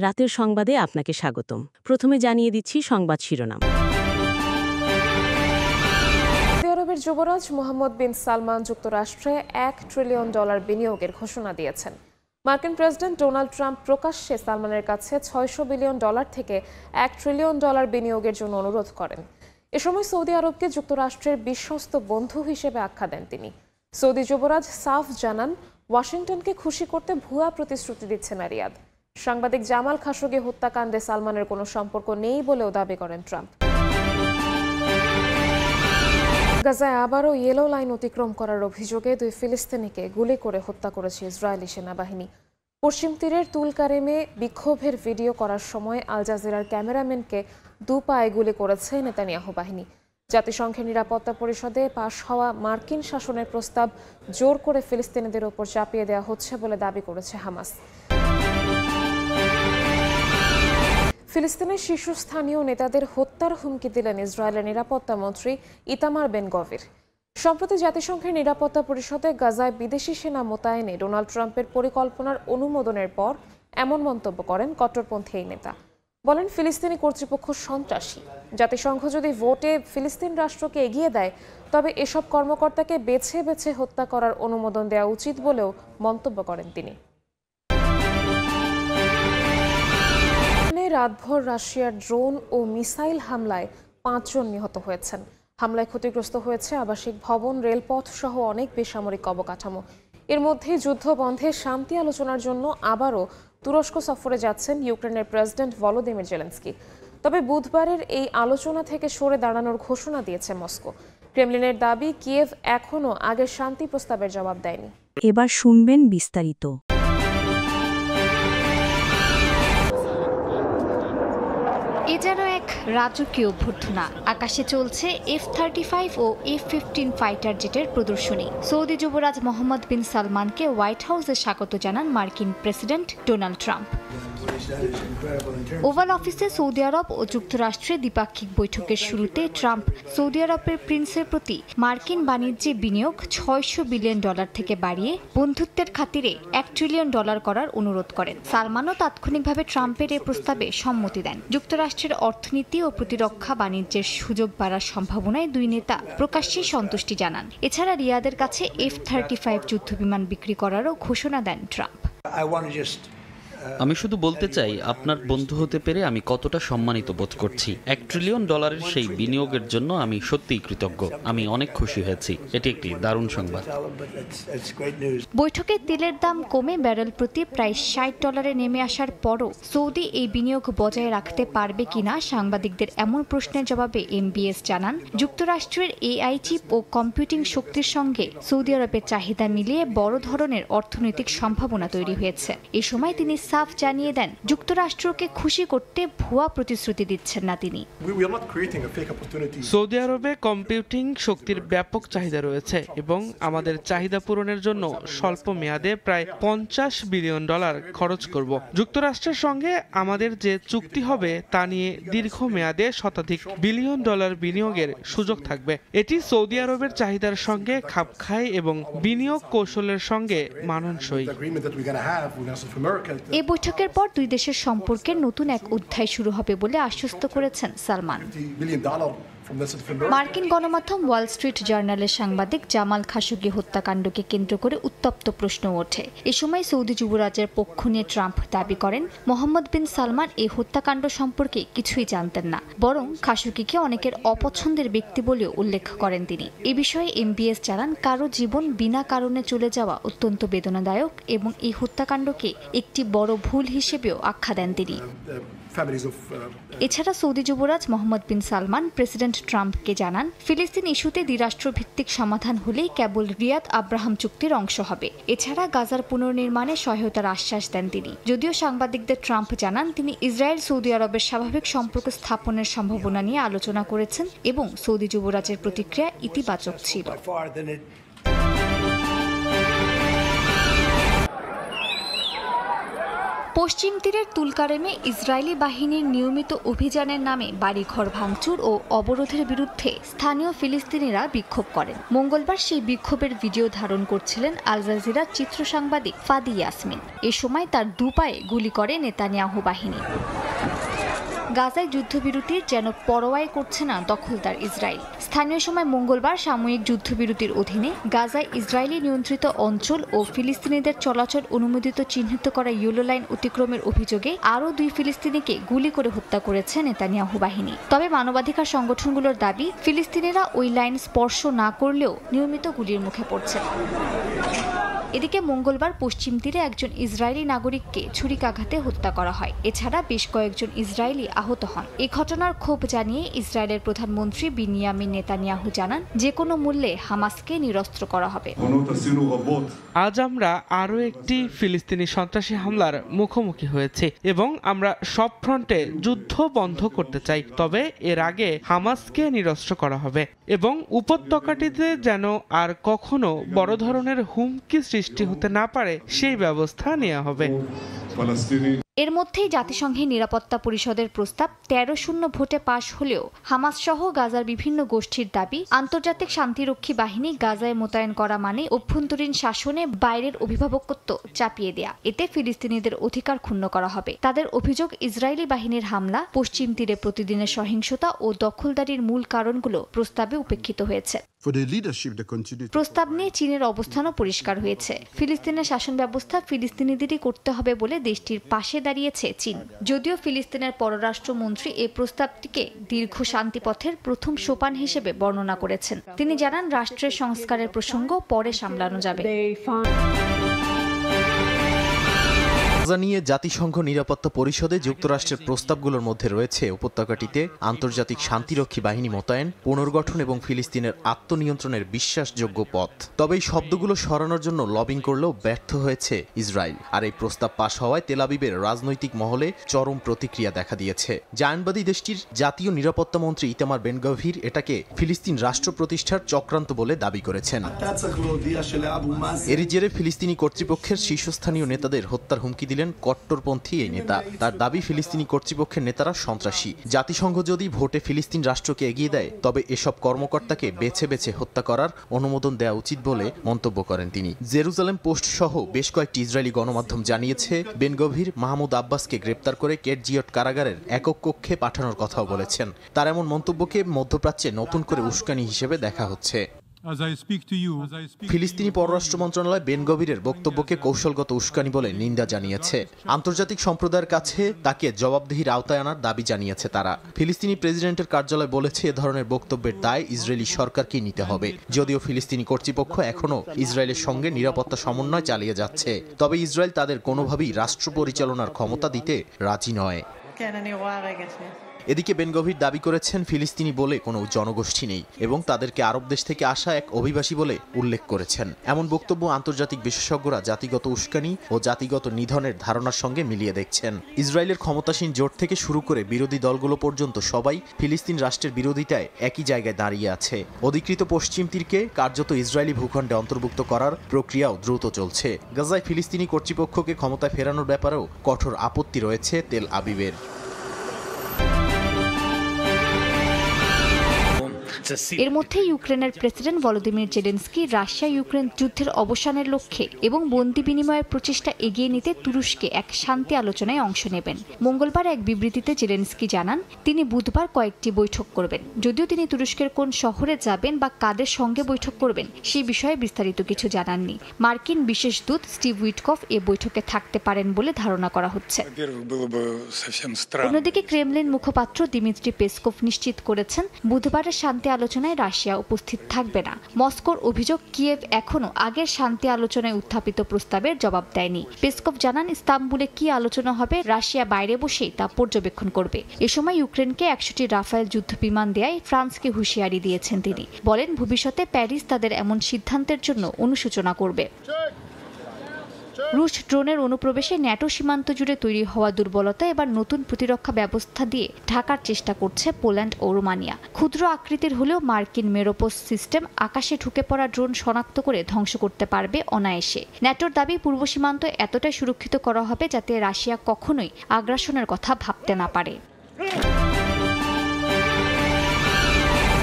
রাতের সংবাদে আপনাকে স্বাগতম। প্রথমে জানিয়ে দিচ্ছি সংবাদ শিরোনাম। সৌদি আরবের যুবরাজ মোহাম্মদ বিন সালমান যুক্তরাষ্ট্রে $1 ট্রিলিয়ন বিনিয়োগের ঘোষণা দিয়েছেন। মার্কিন প্রেসিডেন্ট ডোনাল্ড ট্রাম্প প্রকাশ্যে সালমানের কাছে $600 বিলিয়ন থেকে $1 ট্রিলিয়ন বিনিয়োগের জন্য অনুরোধ করেন। এ সময় সৌদি আরবকে যুক্তরাষ্ট্রের বিশ্বস্ত বন্ধু হিসেবে আখ্যা দেন তিনি। সৌদি যুবরাজ সাফ জানান, ওয়াশিংটনকে খুশি করতে ভুয়া প্রতিশ্রুতি দিচ্ছে না রিয়াদ। সাংবাদিক জামাল খাশোগি হত্যাকাণ্ডে সালমানের কোনো সম্পর্ক নেই বলেও দাবি করেন ট্রাম্প। গাজায় আবারও ইয়েলো লাইন অতিক্রম করার অভিযোগে 2 ফিলিস্তিনিকে গুলি করে হত্যা করেছে ইসরায়েলি সেনাবাহিনী। পশ্চিম তীরের তুলকারেমে বিক্ষোভের ভিডিও করার সময় আল জাজিরার ক্যামেরাম্যানকে 2 পায়ে গুলি করেছে নেতানিয়াহু বাহিনী। জাতিসংঘের নিরাপত্তা পরিষদে পাশ হওয়া মার্কিন শাসনের প্রস্তাব জোর করে ফিলিস্তিনিদের ওপর চাপিয়ে দেওয়া হচ্ছে বলে দাবি করেছে হামাস। ফিলিস্তিনের শীর্ষস্থানীয় নেতাদের হত্যার হুমকি দিলেন ইসরায়েলের নিরাপত্তা মন্ত্রী ইতামার বেন গভির। সম্প্রতি জাতিসংঘের নিরাপত্তা পরিষদে গাজায় বিদেশি সেনা মোতায়েনে ডোনাল্ড ট্রাম্পের পরিকল্পনার অনুমোদনের পর এমন মন্তব্য করেন কট্টরপন্থী এই নেতা। বলেন, ফিলিস্তিনি কর্তৃপক্ষ সন্ত্রাসী। জাতিসংঘ যদি ভোটে ফিলিস্তিন রাষ্ট্রকে এগিয়ে দেয় তবে এসব কর্মকর্তাকে বেছে বেছে হত্যা করার অনুমোদন দেওয়া উচিত বলেও মন্তব্য করেন তিনি। রাতভর রাশিয়ার ড্রোন ও মিসাইল হামলায় 5 জন নিহত হয়েছেন। হামলায় ক্ষতিগ্রস্ত হয়েছে আবাসিক ভবন, রেলপথ সহ অনেক বেসামরিক অবকাঠামো। এর মধ্যে যুদ্ধ বন্ধে শান্তি আলোচনার জন্য আবারও তুরস্ক সফরে যাচ্ছেন ইউক্রেনের প্রেসিডেন্ট ভলোদিমির জেলেনস্কি। তবে বুধবারের এই আলোচনা থেকে সরে দাঁড়ানোর ঘোষণা দিয়েছে মস্কো। ক্রেমলিনের দাবি, কিয়েভ এখনও আগের শান্তি প্রস্তাবের জবাব দেয়নি। এবার শুনবেন বিস্তারিত। এ যেন এক রাজকীয় অভ্যর্থনা। আকাশে চলছে F-35 ও F-15 ফাইটার জেটের প্রদর্শনী। সৌদি যুবরাজ মোহাম্মদ বিন সালমানকে হোয়াইট হাউসে স্বাগত জানান মার্কিন প্রেসিডেন্ট ডোনাল্ড ট্রাম্প। ওভাল অফিসে সৌদি আরব ও যুক্তরাষ্ট্রের দ্বিপাক্ষিক বৈঠকের শুরুতে ট্রাম্প সৌদি আরবের প্রিন্সের প্রতি মার্কিন বাণিজ্যে বিনিয়োগ $600 বিলিয়ন থেকে বাড়িয়ে বন্ধুত্বের খাতিরে $1 ট্রিলিয়ন করার অনুরোধ করেন। সালমানও তাৎক্ষণিকভাবে ট্রাম্পের এ প্রস্তাবে সম্মতি দেন। যুক্তরাষ্ট্রের অর্থনীতি ও প্রতিরক্ষা বাণিজ্যের সুযোগ বাড়ার সম্ভাবনায় দুই নেতা প্রকাশ্যেই সন্তুষ্টি জানান। এছাড়া রিয়াদের কাছে F-35 যুদ্ধবিমান বিক্রি করারও ঘোষণা দেন ট্রাম্প। আমি শুধু বলতে চাই, আপনার বন্ধু হতে পেরে আমি কতটা সম্মানিত বোধ করছি। $1 ট্রিলিয়ন সেই বিনিয়োগের জন্য আমি সত্যিই কৃতজ্ঞ। আমি অনেক খুশি হয়েছি। এটি একটি দারুণ সংবাদ। বৈঠকে তেলের দাম কমে ব্যারেল প্রতি প্রায় $60 নেমে আসার পরও সৌদি এই বিনিয়োগ বজায় রাখতে পারবে কিনা সাংবাদিকদের এমন প্রশ্নের জবাবে এমবিএস জানান, যুক্তরাষ্ট্রের AI চিপ ও কম্পিউটিং শক্তির সঙ্গে সৌদি আরবের চাহিদা মিলিয়ে বড় ধরনের অর্থনৈতিক সম্ভাবনা তৈরি হয়েছে। এ সময় তিনি সাফ জানিয়ে দেন, যুক্তরাষ্ট্রকে খুশি করতে ভুয়া প্রতিশ্রুতি দিচ্ছেন না তিনি। সৌদি আরবে কম্পিউটিং শক্তির ব্যাপক চাহিদা রয়েছে এবং আমাদের চাহিদা পূরণের জন্য স্বল্প মেয়াদে প্রায় $50 বিলিয়ন খরচ করব। যুক্তরাষ্ট্রের সঙ্গে আমাদের যে চুক্তি হবে তা নিয়ে দীর্ঘমেয়াদে শতাধিক বিলিয়ন ডলার বিনিয়োগের সুযোগ থাকবে। এটি সৌদি আরবের চাহিদার সঙ্গে খাপ খায় এবং বিনিয়োগ কৌশলের সঙ্গে মানানসই। এই বৈঠকের পর দুই দেশের সম্পর্কের নতুন এক অধ্যায় শুরু হবে বলে আশ্বস্ত করেছেন সালমান। মার্কিন গণমাধ্যম ওয়াল স্ট্রিট জার্নালের সাংবাদিক জামাল খাশোগি হত্যাকাণ্ডকে কেন্দ্র করে উত্তপ্ত প্রশ্ন ওঠে। এ সময় সৌদি যুবরাজের পক্ষ নিয়ে ট্রাম্প দাবি করেন, মোহাম্মদ বিন সালমান এই হত্যাকাণ্ড সম্পর্কে কিছুই জানতেন না, বরং খাশোগিকে অনেকের অপছন্দের ব্যক্তি বলেও উল্লেখ করেন তিনি। এ বিষয়ে এমবিএস জানান, কারো জীবন বিনা কারণে চলে যাওয়া অত্যন্ত বেদনাদায়ক এবং এই হত্যাকাণ্ডকে একটি বড় ভুল হিসেবেও আখ্যা দেন তিনি। এছাড়া সৌদি যুবরাজ মোহাম্মদ বিন সালমান প্রেসিডেন্ট ট্রাম্পকে জানান, ফিলিস্তিন ইস্যুতে দ্বিরাষ্ট্রভিত্তিক সমাধান হলেই কেবল রিয়াদ আব্রাহাম চুক্তির অংশ হবে। এছাড়া গাজার পুনর্নির্মাণে সহায়তার আশ্বাস দেন তিনি। যদিও সাংবাদিকদের ট্রাম্প জানান, তিনি ইসরায়েল সৌদি আরবের স্বাভাবিক সম্পর্ক স্থাপনের সম্ভাবনা নিয়ে আলোচনা করেছেন এবং সৌদি যুবরাজের প্রতিক্রিয়া ইতিবাচক ছিল। পশ্চিম তীরের তুলকারেমে ইসরায়েলি বাহিনীর নিয়মিত অভিযানের নামে বাড়িঘর ভাঙচুর ও অবরোধের বিরুদ্ধে স্থানীয় ফিলিস্তিনিরা বিক্ষোভ করেন। মঙ্গলবার সেই বিক্ষোভের ভিডিও ধারণ করছিলেন আল জাজিরার চিত্র সাংবাদিক ফাদি ইয়াসমিন। এ সময় তার দুপায়ে গুলি করে নেতানিয়াহু বাহিনী। গাজায় যুদ্ধবিরতির যেন পরোয়াই করছে না দখলদার ইসরায়েল। স্থানীয় সময় মঙ্গলবার সাময়িক যুদ্ধবিরতির অধীনে গাজায় ইসরায়েলি নিয়ন্ত্রিত অঞ্চল ও ফিলিস্তিনিদের চলাচল অনুমোদিত চিহ্নিত করা ইয়েলো লাইন অতিক্রমের অভিযোগে আরও 2 ফিলিস্তিনিকে গুলি করে হত্যা করেছে নেতানিয়াহু বাহিনী। তবে মানবাধিকার সংগঠনগুলোর দাবি, ফিলিস্তিনিরা ওই লাইন স্পর্শ না করলেও নিয়মিত গুলির মুখে পড়ছে। এদিকে মঙ্গলবার পশ্চিম তীরে একজন ইসরায়েলি নাগরিককে ছুরিকাঘাতে হত্যা করা হয়। এছাড়া বেশ কয়েকজন ইসরায়েলি আহত হন। এই ঘটনার ক্ষোভ জানিয়ে ইসরায়েলের প্রধানমন্ত্রী বিনিয়ামিন নেতানিয়াহু জানান, যে কোনো মূল্যে হামাসকে নিরস্ত্র করা হবে। আজ আমরা আরও একটি ফিলিস্তিনি সন্ত্রাসী হামলার মুখোমুখি হয়েছে এবং আমরা সব ফ্রন্টে যুদ্ধ বন্ধ করতে চাই। তবে এর আগে হামাসকে নিরস্ত্র করা হবে এবং উপত্যকাটিতে যেন আর কখনো বড় ধরনের হুমকি সৃষ্টি হতে না পারে সেই ব্যবস্থা নেওয়া হবে। এর মধ্যেই জাতিসংঘের নিরাপত্তা পরিষদের প্রস্তাব 13-0 ভোটে পাশ হলেও হামাস সহ গাজার বিভিন্ন গোষ্ঠীর দাবি, আন্তর্জাতিক শান্তিরক্ষী বাহিনী গাজায় মোতায়েন করা মানে অভ্যন্তরীণ শাসনে বাইরের অভিভাবকত্ব চাপিয়ে দেয়া। এতে ফিলিস্তিনিদের অধিকার ক্ষুণ্ণ করা হবে। তাদের অভিযোগ, ইসরায়েলি বাহিনীর হামলা, পশ্চিম তীরে প্রতিদিনের সহিংসতা ও দখলদারির মূল কারণগুলো প্রস্তাবে উপেক্ষিত হয়েছে। প্রস্তাব নিয়ে চীনের অবস্থানও পরিষ্কার হয়েছে। ফিলিস্তিনের শাসন ব্যবস্থা ফিলিস্তিনিদেরই করতে হবে বলে দেশটির পাশে দাঁড়িয়েছে চীন। যদিও ফিলিস্তিনের পররাষ্ট্রমন্ত্রী এই প্রস্তাবটিকে দীর্ঘ শান্তিপথের প্রথম সোপান হিসেবে বর্ণনা করেছেন। তিনি জানান, রাষ্ট্রের সংস্কারের প্রসঙ্গ পরে সামলানো যাবে। গাজা নিয়ে জাতিসংঘ নিরাপত্তা পরিষদে যুক্তরাষ্ট্রের প্রস্তাবগুলোর মধ্যে রয়েছে উপত্যকাটিতে আন্তর্জাতিক শান্তিরক্ষী বাহিনী মোতায়েন, পুনর্গঠন এবং ফিলিস্তিনের আত্মনিয়ন্ত্রণের বিশ্বাসযোগ্য পথ। তবে এই শব্দগুলো সরানোর জন্য লবিং করলেও ব্যর্থ হয়েছে ইসরায়েল। আর এই প্রস্তাব পাশ হওয়ায় তেল আবিবের রাজনৈতিক মহলে চরম প্রতিক্রিয়া দেখা দিয়েছে। জায়নবাদী দেশটির জাতীয় নিরাপত্তা মন্ত্রী ইতামার বেন গভির এটাকে ফিলিস্তিন রাষ্ট্র প্রতিষ্ঠার চক্রান্ত বলে দাবি করেছেন। এরই জেরে ফিলিস্তিনি কর্তৃপক্ষের শীর্ষস্থানীয় নেতাদের হত্যার হুমকি দিলেন কট্টরপন্থী এই নেতা। তার দাবি, ফিলিস্তিনি কর্তৃপক্ষের নেতারা সন্ত্রাসী। জাতিসংঘ যদি ভোটে ফিলিস্তিন রাষ্ট্রকে এগিয়ে দেয় তবে এসব কর্মকর্তাকে বেছে বেছে হত্যা করার অনুমোদন দেওয়া উচিত বলে মন্তব্য করেন তিনি। জেরুজালেম পোস্ট সহ বেশ কয়েকটি ইসরায়েলি গণমাধ্যম জানিয়েছে, বেন গভির মাহমুদ আব্বাসকে গ্রেপ্তার করে কেটজিয়ট কারাগারের একক কক্ষে পাঠানোর কথাও বলেছেন। তার এমন মন্তব্যকে মধ্যপ্রাচ্যে নতুন করে উস্কানি হিসেবে দেখা হচ্ছে। ফিলিস্তিনি পররাষ্ট্র মন্ত্রণালয় বেন গভিরের বক্তব্যকে কৌশলগত উস্কানি বলে নিন্দা জানিয়েছে। আন্তর্জাতিক সম্প্রদায়ের কাছে তাকে জবাবদিহির আওতায় আনার দাবি জানিয়েছে তারা। ফিলিস্তিনি প্রেসিডেন্টের কার্যালয় বলেছে, এ ধরনের বক্তব্যের দায় ইসরায়েলি সরকারকেই নিতে হবে। যদিও ফিলিস্তিনি কর্তৃপক্ষ এখনও ইসরায়েলের সঙ্গে নিরাপত্তা সমন্বয় চালিয়ে যাচ্ছে, তবে ইসরায়েল তাদের কোনোভাবেই রাষ্ট্র পরিচালনার ক্ষমতা দিতে রাজি নয়। এদিকে বেন গভির দাবি করেছেন, ফিলিস্তিনি বলে কোনো জনগোষ্ঠী নেই এবং তাদেরকে আরব দেশ থেকে আসা এক অভিবাসী বলে উল্লেখ করেছেন। এমন বক্তব্য আন্তর্জাতিক বিশেষজ্ঞরা জাতিগত উস্কানি ও জাতিগত নিধনের ধারণার সঙ্গে মিলিয়ে দেখছেন। ইসরায়েলের ক্ষমতাসীন জোট থেকে শুরু করে বিরোধী দলগুলো পর্যন্ত সবাই ফিলিস্তিন রাষ্ট্রের বিরোধিতায় একই জায়গায় দাঁড়িয়ে আছে। অধিকৃত পশ্চিম তীরকে কার্যত ইসরায়েলি ভূখণ্ডে অন্তর্ভুক্ত করার প্রক্রিয়াও দ্রুত চলছে। গাজায় ফিলিস্তিনি কর্তৃপক্ষকে ক্ষমতায় ফেরানোর ব্যাপারেও কঠোর আপত্তি রয়েছে তেল আবিবের। এর মধ্যে ইউক্রেনের president Volodymyr Zelensky Russia Ukraine যুদ্ধের অবসানের লক্ষ্যে এবং বন্দি বিনিময়ের প্রচেষ্টা এগিয়ে নিতে তুরস্কে এক শান্তি আলোচনায় অংশ নেবেন। মঙ্গলবার এক বিবৃতিতে জেলেনস্কি জানান, তিনি বুধবার কয়েকটি বৈঠক করবেন। যদিও তিনি তুরস্কের কোন শহরে যাবেন বা কাদের সঙ্গে বৈঠক করবেন সেই বিষয়ে বিস্তারিত কিছু জানাননি। মার্কিন বিশেষ দূত স্টিভ উইটকফ এ বৈঠকে থাকতে পারেন বলে ধারণা করা হচ্ছে। অন্যদিকে ক্রেমলিন মুখপাত্র দিমিত্রি পেসকভ নিশ্চিত করেছেন, বুধবারের শান্তি আলোচনায় রাশিয়া উপস্থিত থাকবে না। মস্কোর অভিযোগ, কিয়েভ এখনো আগের শান্তি আলোচনায় উত্থাপিত প্রস্তাবের জবাব দেয়নি। পেসকভ জানান, ইস্তাম্বুলে কি আলোচনা হবে রাশিয়া বাইরে বসেই তা পর্যবেক্ষণ করবে। এ সময় ইউক্রেনকে 100টি রাফায়েল যুদ্ধ বিমান দেয়ায় ফ্রান্সকে হুঁশিয়ারি দিয়েছেন তিনি। বলেন, ভবিষ্যতে প্যারিস তাদের এমন সিদ্ধান্তের জন্য অনুশোচনা করবে। রুশ ড্রোনের অনুপ্রবেশে ন্যাটো সীমান্ত জুড়ে তৈরি হওয়া দুর্বলতা এবার নতুন প্রতিরক্ষা ব্যবস্থা দিয়ে ঢাকার চেষ্টা করছে পোল্যান্ড ও রোমানিয়া। ক্ষুদ্র আকৃতির হলেও মার্কিন মেরোপোস সিস্টেম আকাশে ঢুকে পড়া ড্রোন শনাক্ত করে ধ্বংস করতে পারবে অনায়াসে। ন্যাটোর দাবি পূর্ব সীমান্ত এতটাই সুরক্ষিত করা হবে যাতে রাশিয়া কখনোই আগ্রাসনের কথা ভাবতে না পারে।